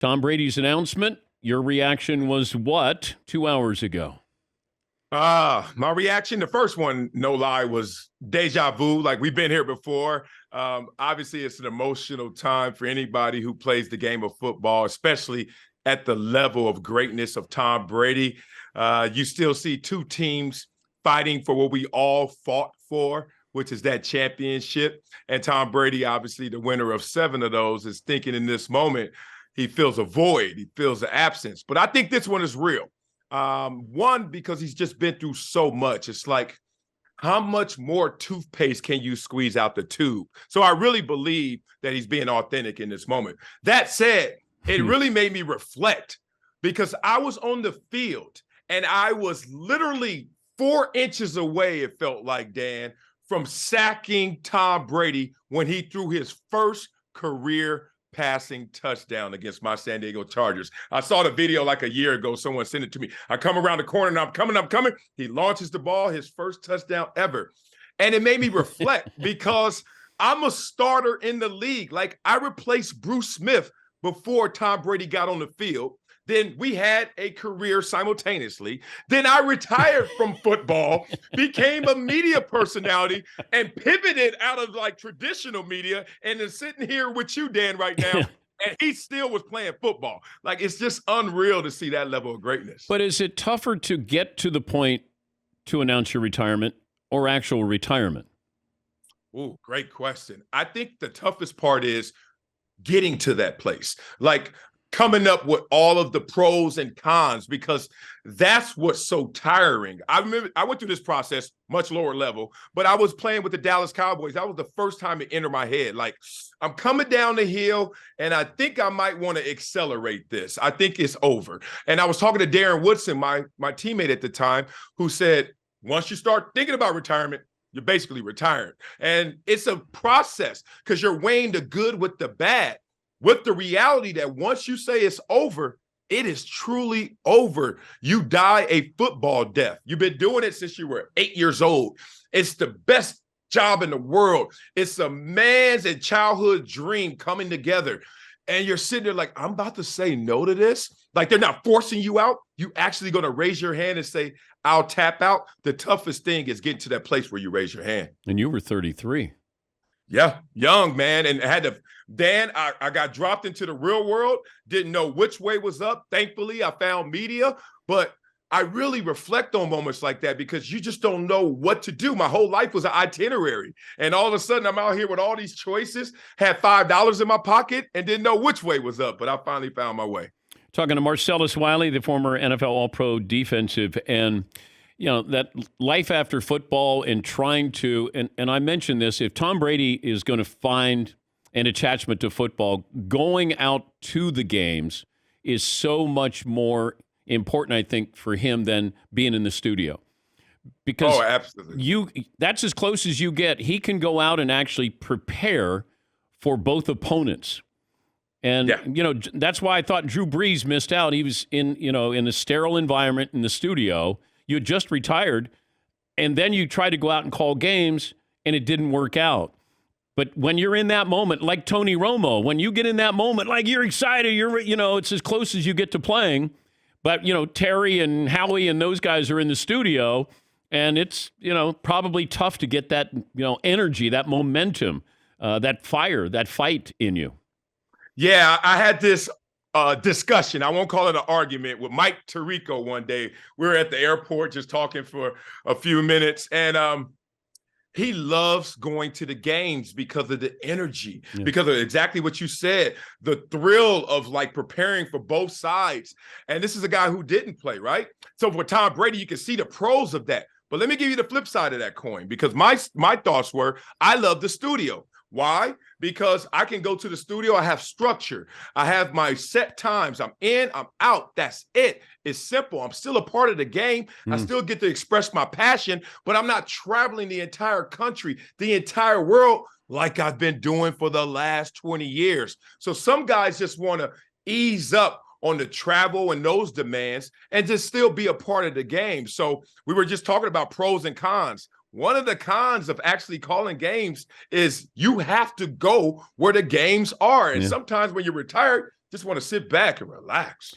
Tom Brady's announcement, your reaction was what 2 hours ago? My reaction, the first one, no lie, was deja vu. Like, we've been here before. Obviously, it's an emotional time for anybody who plays the game of football, especially at the level of greatness of Tom Brady. You still see two teams fighting for what we all fought for, which is that championship. And Tom Brady, obviously the winner of 7 of those, is thinking in this moment, he feels a void, he feels the absence. But I think this one is real. One, because he's just been through so much. It's like, how much more toothpaste can you squeeze out the tube? So I really believe that he's being authentic in this moment. That said, it really made me reflect, because I was on the field and I was literally 4 inches away, it felt like, Dan, from sacking Tom Brady when he threw his first career passing touchdown against my San Diego Chargers. I saw the video like a year ago. Someone sent it to me. I come around the corner and I'm coming. He launches the ball, his first touchdown ever. And it made me reflect because I'm a starter in the league. Like, I replaced Bruce Smith before Tom Brady got on the field. Then we had a career simultaneously. Then I retired from football, became a media personality, and pivoted out of like traditional media, and then sitting here with you, Dan, right now, and he still was playing football. Like, it's just unreal to see that level of greatness. But is it tougher to get to the point to announce your retirement or actual retirement? Ooh, great question. I think the toughest part is getting to that place. Like, coming up with all of the pros and cons, because that's what's so tiring. I remember I went through this process much lower level, but I was playing with the Dallas Cowboys. That was the first time it entered my head. Like, I'm coming down the hill and I think I might want to accelerate this. I think it's over. And I was talking to Darren Woodson, my teammate at the time, who said, once you start thinking about retirement, you're basically retiring. And it's a process because you're weighing the good with the bad, with the reality that once you say it's over, it is truly over. You die a football death. You've been doing it since you were 8 years old. It's the best job in the world. It's a man's and childhood dream coming together. And you're sitting there like, I'm about to say no to this. Like, they're not forcing you out. You actually going to raise your hand and say, I'll tap out. The toughest thing is getting to that place where you raise your hand. And you were 33. Yeah, young, man. And I had to, Dan, I got dropped into the real world, didn't know which way was up. Thankfully, I found media, but I really reflect on moments like that because you just don't know what to do. My whole life was an itinerary. And all of a sudden, I'm out here with all these choices, had $5 in my pocket and didn't know which way was up, but I finally found my way. Talking to Marcellus Wiley, the former NFL All-Pro defensive end. You know, that life after football and trying to, and I mentioned this, if Tom Brady is going to find an attachment to football, going out to the games is so much more important, I think, for him than being in the studio. Because absolutely. That's as close as you get. He can go out and actually prepare for both opponents. And, that's why I thought Drew Brees missed out. He was in a sterile environment in the studio. You had just retired, and then you try to go out and call games, and it didn't work out. But when you're in that moment, like Tony Romo, when you get in that moment, like you're excited, it's as close as you get to playing. But, Terry and Howie and those guys are in the studio, and it's, probably tough to get that, energy, that momentum, that fire, that fight in you. Yeah, I had this discussion. I won't call it an argument with Mike Tirico one day. We were at the airport just talking for a few minutes, and he loves going to the games because of the energy, because of exactly what you said, the thrill of like preparing for both sides. And this is a guy who didn't play, right? So for Tom Brady, you can see the pros of that. But let me give you the flip side of that coin, because my thoughts were, I love the studio. Why? Because I can go to the studio. I have structure. I have my set times. I'm in, I'm out. That's it. It's simple. I'm still a part of the game. I still get to express my passion, but I'm not traveling the entire country, the entire world like I've been doing for the last 20 years. So some guys just want to ease up on the travel and those demands and just still be a part of the game. So we were just talking about pros and cons. One of the cons of actually calling games is you have to go where the games are. And sometimes when you're retired, just want to sit back and relax.